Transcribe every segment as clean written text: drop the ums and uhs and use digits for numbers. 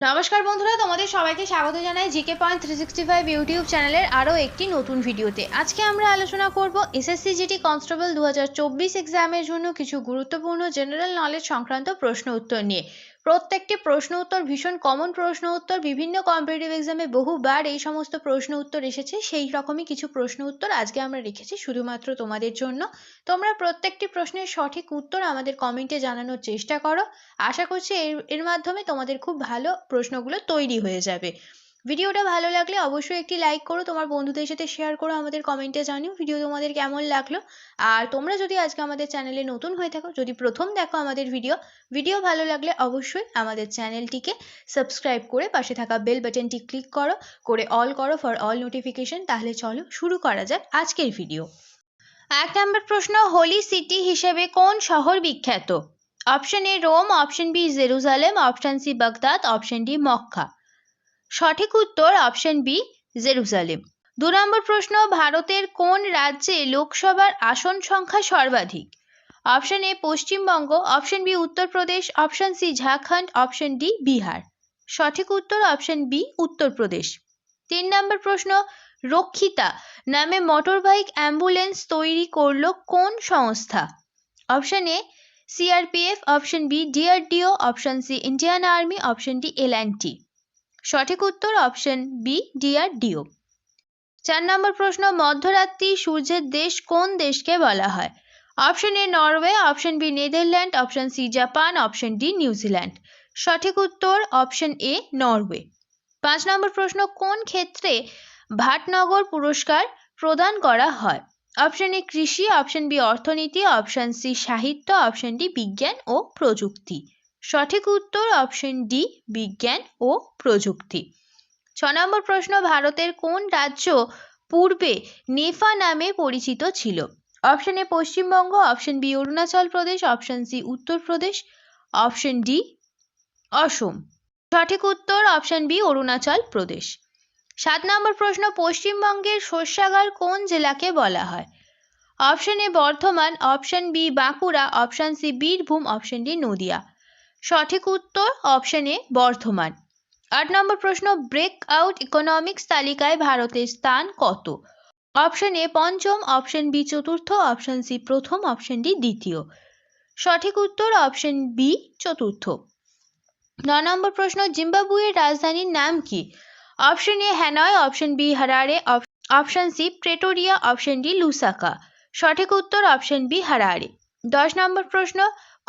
নমস্কার বন্ধুরা, তোমাদের সবাইকে স্বাগত জানাই জিকে পয়েন্ট 365 ইউটিউব চ্যানেলের আরও একটি নতুন ভিডিওতে। আজকে আমরা আলোচনা করব এসএসসি জিডি কনস্টেবল 2024 এক্সামের জন্য কিছু গুরুত্বপূর্ণ জেনারেল নলেজ সংক্রান্ত প্রশ্ন উত্তর নিয়ে। প্রত্যেকটি প্রশ্ন উত্তর ভীষণ কমন প্রশ্ন উত্তর, বিভিন্ন কম্পিটিটিভ এক্সামে বহুবার এই সমস্ত প্রশ্ন উত্তর এসেছে, সেই রকমই কিছু প্রশ্ন উত্তর আজকে আমরা রেখেছি শুধুমাত্র তোমাদের জন্য। তোমরা প্রত্যেকটি প্রশ্নের সঠিক উত্তর আমাদের কমেন্টে জানানোর চেষ্টা করো। আশা করছি এর মাধ্যমে তোমাদের খুব ভালো প্রশ্নগুলো তৈরি হয়ে যাবে। ভিডিওটা ভালো লাগলে অবশ্যই একটি লাইক করো, তোমার বন্ধুদের সাথে শেয়ার করো, আমাদের কমেন্টে জানিও ভিডিও তোমাদের কেমন লাগলো। আর তোমরা যদি আজকে আমাদের চ্যানেলে নতুন হয়ে থাকো, যদি প্রথম দেখো আমাদের ভিডিও ভালো লাগলে অবশ্যই আমাদের চ্যানেলটিকে সাবস্ক্রাইব করে পাশে থাকা বেল বাটনটি ক্লিক করে অল করো ফর অল নোটিফিকেশন। তাহলে চলো শুরু করা যাক আজকের ভিডিও। 1 নম্বর প্রশ্ন, হোলি সিটি হিসেবে কোন শহর বিখ্যাত? Option A Rome, option B Jerusalem, option C Baghdad, option D Mecca. সঠিক উত্তর অপশন বি জেরুজালেম। 2 নম্বর প্রশ্ন, ভারতের কোন রাজ্যে লোকসভার আসন সংখ্যা সর্বাধিক? Option A Paschimbanga, option B Uttar Pradesh, option C Jharkhand, option D Bihar. সঠিক উত্তর অপশন বি উত্তরপ্রদেশ। 3 নম্বর প্রশ্ন, রক্ষিতা নামে মোটরবাইক অ্যাম্বুলেন্স তৈরি করলো কোন সংস্থা? Option A CRPF, option B DRDO, option C Indian army, option D L and T. সঠিক উত্তর অপশন বি ডিআরডিও। 4 নম্বর প্রশ্ন, মধ্যরাত্রি সূর্যের দেশ কোন দেশকে বলা হয়? Option A Norway, option B Netherland, option C Japan, option D New Zealand. সঠিক উত্তর অপশন এ নরওয়ে। 5 নম্বর প্রশ্ন, কোন ক্ষেত্রে ভাটনগর পুরস্কার প্রদান করা হয়? অপশন এ কৃষি, অপশন বি অর্থনীতি, অপশন সি সাহিত্য, অপশন ডি বিজ্ঞান ও প্রযুক্তি। সঠিক উত্তর অপশন ডি বিজ্ঞান ও প্রযুক্তি। 6 নম্বর প্রশ্ন, ভারতের কোন রাজ্য পূর্বে নেফা নামে পরিচিত ছিল? Option A Paschimbanga, option B Arunachal Pradesh, option C Uttar Pradesh, option D Asom. সঠিক উত্তর অপশন বি অরুণাচল প্রদেশ। 7 নম্বর প্রশ্ন, পশ্চিমবঙ্গের শস্যাগার কোন জেলাকে বলা হয়? Option A Bardhaman, option B Bankura, option C Birbhum, option D Nadia. সঠিক উত্তর অপশন এ বর্ধমান। 8 নম্বর প্রশ্ন, ব্রেক আউট ইকোনমিক্স তালিকায় ভারতের স্থান কত? অপশন এ পঞ্চম, অপশন বি চতুর্থ, অপশন সি প্রথম, অপশন ডি দ্বিতীয়। সঠিক উত্তর অপশন বি চতুর্থ। 9 নম্বর প্রশ্ন, জিম্বাবুয়ের রাজধানীর নাম কি? Option A Hanoi, option B Harare, option C Pretoria, option D Lusaka. সঠিক উত্তর অপশন বি হারারে। 10 নম্বর প্রশ্ন,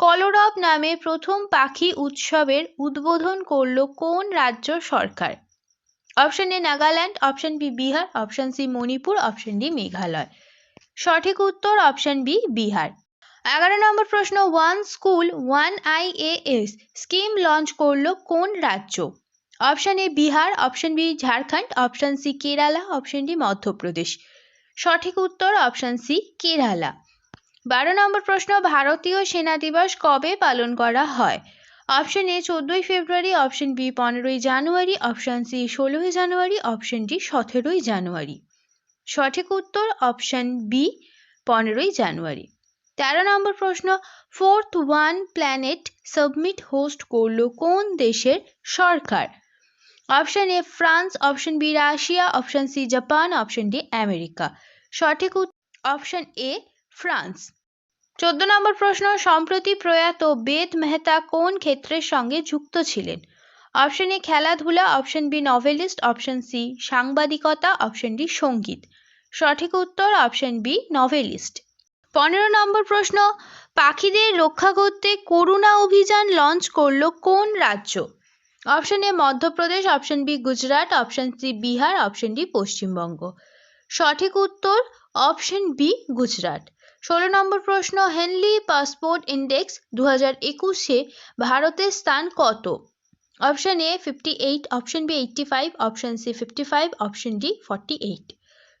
কলরব নামে প্রথম পাখি উৎসবের উদ্বোধন করল কোন রাজ্য সরকার? Option A Nagaland, option B Bihar, option C Manipur, option D Meghalaya. সঠিক উত্তর অপশন বি বিহার। 11 নম্বর প্রশ্ন, one school one IAS scheme launch করলো কোন রাজ্য? Option A Bihar, option B Jharkhand, option C Kerala, option D Madhya Pradesh. সঠিক উত্তর অপশন সি কেরালা। 12 নম্বর প্রশ্ন, ভারতীয় সেনা দিবস কবে পালন করা হয়? অপশন এ 14ই ফেব্রুয়ারি, অপশন বি 15ই জানুয়ারি, অপশন সি 16ই জানুয়ারি, অপশন ডি 17ই জানুয়ারি। সঠিক উত্তর অপশন বি 15ই জানুয়ারি। 13 নম্বর প্রশ্ন, fourth one planet summit host করলো কোন দেশের সরকার? Option A France, option B Russia, option C Japan, option D America. সঠিক অপশন এ ফ্রান্স। 14 নম্বর প্রশ্ন, সম্প্রতি প্রয়াত বেদ মেহতা কোন ক্ষেত্রের সঙ্গে যুক্ত ছিলেন? অপশন এ খেলাধুলা, option B novelist, option C সাংবাদিকতা, অপশন ডি সঙ্গীত। সঠিক উত্তর অপশন বি নভেলিস্ট। 15 নম্বর প্রশ্ন, পাখিদের রক্ষা করতে করুণা অভিযান লঞ্চ করলো কোন রাজ্য? Option A Madhya Pradesh, option B Gujarat, option C Bihar, option D Paschimbanga. সঠিক উত্তর অপশন বি গুজরাট। 16 নম্বর প্রশ্ন, হেনলি পাসপোর্ট ইন্ডেক্স 2021-এ ভারতের স্থান কত? Option A 58, option B 85, option C 55, option D 48।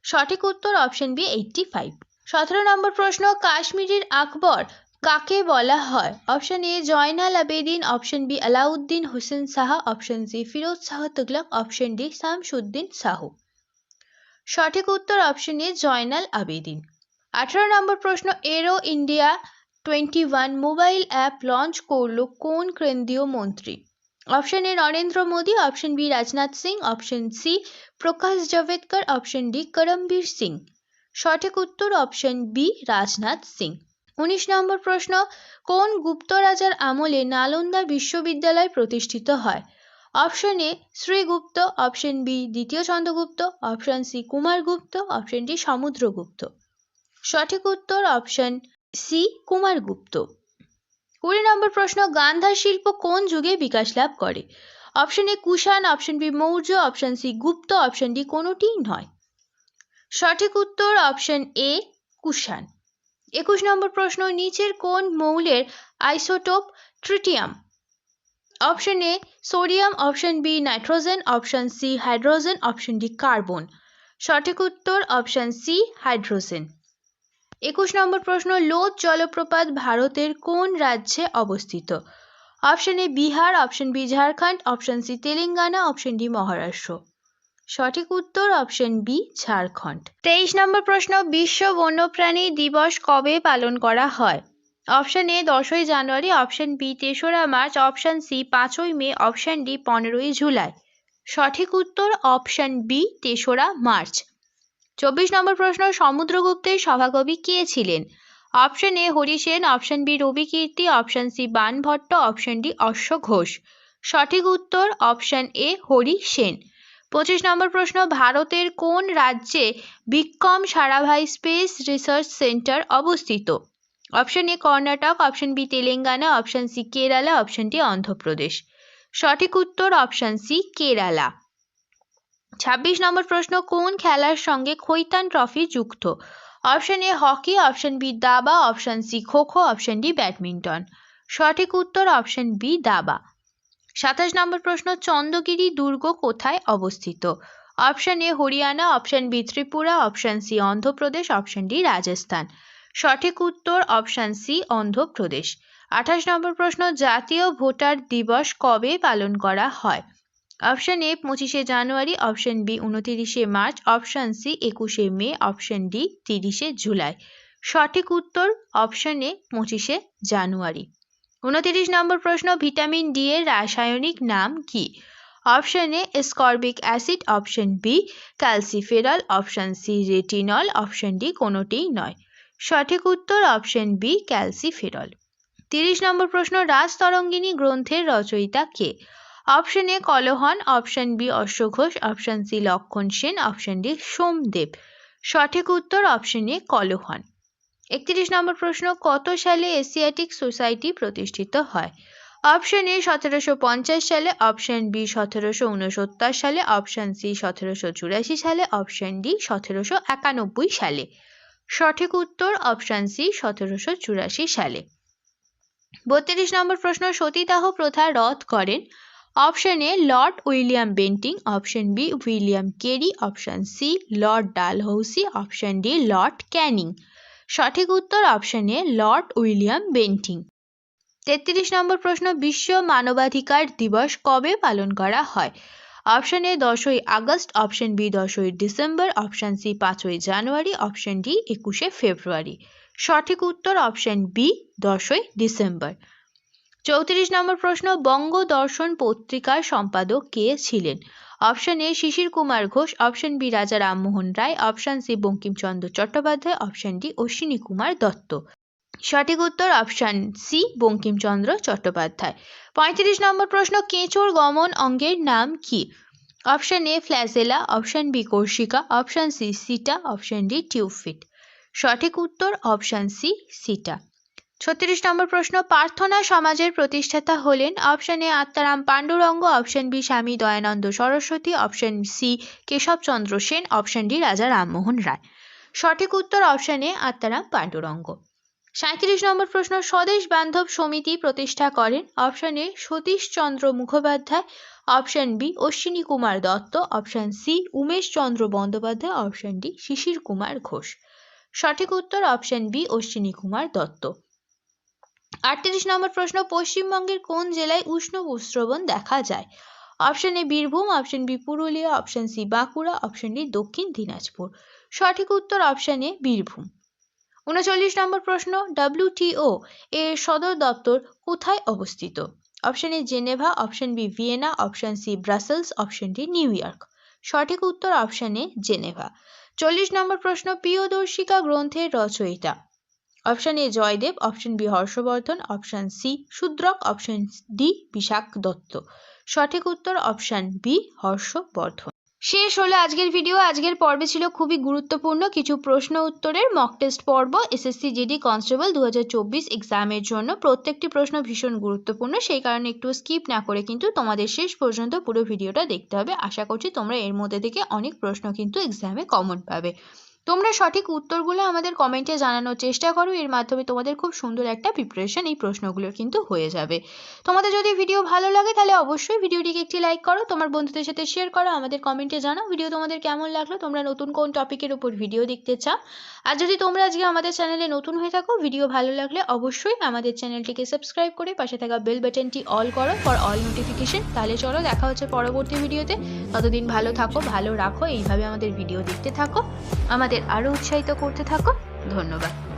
সঠিক উত্তর অপশন বি 85। 17 নম্বর প্রশ্ন, কাশ্মীরের আকবর কাকে বলা হয়? Option A Zainul Abedin, option B Alauddin Hussain Shah, option C Firoz Shah Tughlaq, option D Shamsuddin Shah. সঠিক উত্তর অপশন এ জয়নাল আবেদিন। 18 নম্বর প্রশ্ন, aero India 21 mobile app launch করলো কোন কেন্দ্রীয় মন্ত্রী? Option A Narendra Modi, option B Rajnath Singh, option C Prakash Javadekar, option D Karambir Singh. সঠিক উত্তর অপশন বি রাজনাথ সিং। 19 নম্বর প্রশ্ন, কোন গুপ্ত রাজার আমলে নালন্দা বিশ্ববিদ্যালয় প্রতিষ্ঠিত হয়? Option A Srigupta, option B দ্বিতীয় Chandragupta, option C Kumaragupta, option D Samudragupta. সঠিক উত্তর অপশন সি কুমারগুপ্ত। 20 নম্বর প্রশ্ন, গান্ধার শিল্প কোন যুগে বিকাশ লাভ করে? Option A Kushan, option B Maurya, option C Gupta, option D কোনোটিই নয়। সঠিক উত্তর অপশন এ কুষাণ। 21 নম্বর প্রশ্ন, নিচের কোন মৌলের isotope tritium? Option A sodium, option B nitrogen, option C hydrogen, option D carbon. সঠিক উত্তর অপশন সি হাইড্রোজেন। 21 নম্বর প্রশ্ন, লোধ জলপ্রপাত ভারতের কোন রাজ্যে অবস্থিত? Option A Bihar, option B Jharkhand, option C Telangana, option D Maharashtra. সঠিক উত্তর অপশন বি ঝাড়খণ্ড। 23 নম্বর প্রশ্ন, বিশ্ব বন্যপ্রাণী দিবস কবে পালন করা হয়? অপশন এ 10ই জানুয়ারি, অপশন বি 3রা মার্চ, অপশন সি 5ই মে, অপশন ডি 15ই জুলাই। সঠিক উত্তর অপশন বি 3রা মার্চ। 24 নম্বর প্রশ্ন, সমুদ্রগুপ্তের সভাকবি কে ছিলেন? Option A Hari Sen, option B Ravi Kirti, option C Banabhatta, option D Ashva Ghosh. সঠিক উত্তর অপশন এ হরি সেন। 25 নম্বর প্রশ্ন, ভারতের কোন রাজ্যে Vikram Sarabhai space research centre অবস্থিত? Option A Karnataka, option B Telangana, option C Kerala, option D Andhra Pradesh. সঠিক উত্তর অপশন সি কেরালা। 26 নম্বর প্রশ্ন, কোন খেলার সঙ্গে খৈতান ট্রফি যুক্ত? Option A hockey, option B দাবা, option C kho kho, option D badminton. সঠিক উত্তর অপশন বি দাবা। 27 নম্বর প্রশ্ন, চন্দ্রগিরি দুর্গ কোথায় অবস্থিত? Option A Haryana, option B Tripura, option C Andhra Pradesh, option D Rajasthan. সঠিক উত্তর অপশন সি অন্ধ্রপ্রদেশ। 28 নম্বর প্রশ্ন, জাতীয় ভোটার দিবস কবে পালন করা হয়? অপশন এ 25শে জানুয়ারি, অপশন বি 29শে মার্চ, অপশন সি 21শে মে, অপশন ডি 30শে জুলাই। সঠিক উত্তর অপশন এ 25শে জানুয়ারি। 29 নম্বর প্রশ্ন, ভিটামিন ডি এর রাসায়নিক নাম কি? Option A ascorbic acid, option B calciferol, option C retinol, option D কোনোটিই নয়। সঠিক উত্তর অপশন বি ক্যালসিফেরল। 30 নম্বর প্রশ্ন, রাজতরঙ্গিনী গ্রন্থের রচয়িতা কে? Option A Kalhana, option B অশ্বঘোষ, option C Lakshman Sen, option D Somdev. সঠিক উত্তর অপশন এ কলহন। 31 নম্বর প্রশ্ন, কত সালে এশিয়াটিক সোসাইটি প্রতিষ্ঠিত হয়? অপশন এ 1750 সালে, অপশন বি 1769 সালে, অপশন সি 1784 সালে, অপশন ডি 1791 সালে। সঠিক উত্তর অপশন সি 1784 সালে। 32 নম্বর প্রশ্ন, সতীদাহ প্রথা রদ করেন? Option A Lord William Bentinck, option B William Carey, option C Lord Dalhousie, option D Lord Canning. সঠিক উত্তর option A Lord William Bentinck. 33 নম্বর প্রশ্ন, বিশ্ব মানবাধিকার দিবস কবে পালন করা হয়? অপশন এ 10ই আগস্ট, অপশন বি 10ই ডিসেম্বর, অপশন সি 5ই জানুয়ারি, অপশন ডি 21শে ফেব্রুয়ারি। সঠিক উত্তর অপশন বি 10ই ডিসেম্বর। 34 নম্বর প্রশ্ন, বঙ্গদর্শন পত্রিকার সম্পাদক কে ছিলেন? অপশন এ শিশির Kumar Ghosh, option B Raja Rammohan Roy, option C Bankimchandra Chattopadhyay, option D Ashwini Kumar Dutta. সঠিক উত্তর অপশন সি বঙ্কিমচন্দ্র চট্টোপাধ্যায়। 35 নম্বর প্রশ্ন, কেঁচোর গমন অঙ্গের নাম কি? Option A flagella, option B কোর্সিকা, option C seta, option D টিউফিট। সঠিক উত্তর অপশন সি সিটা। 36 নম্বর প্রশ্ন, প্রার্থনা সমাজের প্রতিষ্ঠাতা হলেন? Option A Atmaram Pandurang, option B Swami Dayanand Saraswati, option C Keshabchandra Sen, option D Raja Rammohan রায়। সঠিক উত্তর অপশন এ আত্মারাম পাণ্ডুরঙ্গ। 37 নম্বর প্রশ্ন, স্বদেশ বান্ধব সমিতি প্রতিষ্ঠা করেন? Option A Satish Chandra Mukhopadhyay, option B Ashwini Kumar Dutta, option C Umesh Chandra Bandyopadhyay, option D Sisir Kumar Ghosh. সঠিক উত্তর অপশন বি অশ্বিনী কুমার দত্ত। 38 নম্বর প্রশ্ন, পশ্চিমবঙ্গের কোন জেলায় উষ্ণ ভূস্রবণ দেখা যায়? Option A Birbhum, option B Purulia, option C Bankura, option D Dakshin Dinajpur. সঠিক উত্তর অপশন এ বীরভূম। 39 নম্বর প্রশ্ন, WTO এর সদর দপ্তর কোথায় অবস্থিত? Option A Geneva, option B Vienna, option C Brussels, option D New York. সঠিক উত্তর অপশন এ জেনেভা। 40 নম্বর প্রশ্ন, প্রিয়দর্শিকা গ্রন্থের রচয়িতা। Option A Jayadev, option B Harshavardhan, option C Shudraka, option D Vishakha Datta. সঠিক উত্তর অপশন বি হর্ষবর্ধন। শেষ হলো আজকের ভিডিও। আজকের পর্বে ছিল খুবই গুরুত্বপূর্ণ কিছু প্রশ্ন উত্তরের মক টেস্ট পর্ব এসএসসি জিডি কনস্টেবল 2024 এক্সামের জন্য। প্রত্যেকটি প্রশ্ন ভীষণ গুরুত্বপূর্ণ, সেই কারণে একটু স্কিপ না করে কিন্তু তোমাদের শেষ পর্যন্ত পুরো ভিডিওটা দেখতে হবে। আশা করছি তোমরা এর মধ্যে থেকে অনেক প্রশ্ন কিন্তু এক্সামে কমন পাবে। তোমরা সঠিক উত্তরগুলো আমাদের কমেন্টে জানানোর চেষ্টা করো, এর মাধ্যমে তোমাদের খুব সুন্দর একটা প্রিপারেশন এই প্রশ্নগুলোর কিন্তু হয়ে যাবে। তোমাদের যদি ভিডিও ভালো লাগে তাহলে অবশ্যই ভিডিওটিকে একটি লাইক করো, তোমার বন্ধুদের সাথে শেয়ার করো, আমাদের কমেন্টে জানাও ভিডিও তোমাদের কেমন লাগলো, তোমরা নতুন কোন টপিকের উপর ভিডিও দেখতে চাও। আর যদি তোমরা আজকে আমাদের চ্যানেলে নতুন হয়ে থাকো, ভিডিও ভালো লাগলে অবশ্যই আমাদের চ্যানেলটিকে সাবস্ক্রাইব করে পাশে থাকা বেল বাটনটি অল করো ফর অল নোটিফিকেশন। তাহলে চলো দেখা হচ্ছে পরবর্তী ভিডিওতে। ততদিন ভালো থাকো, ভালো রাখো, এইভাবে আমাদের ভিডিও দেখতে থাকো, আমাদের আরও উৎসাহিত করতে থাকো। ধন্যবাদ।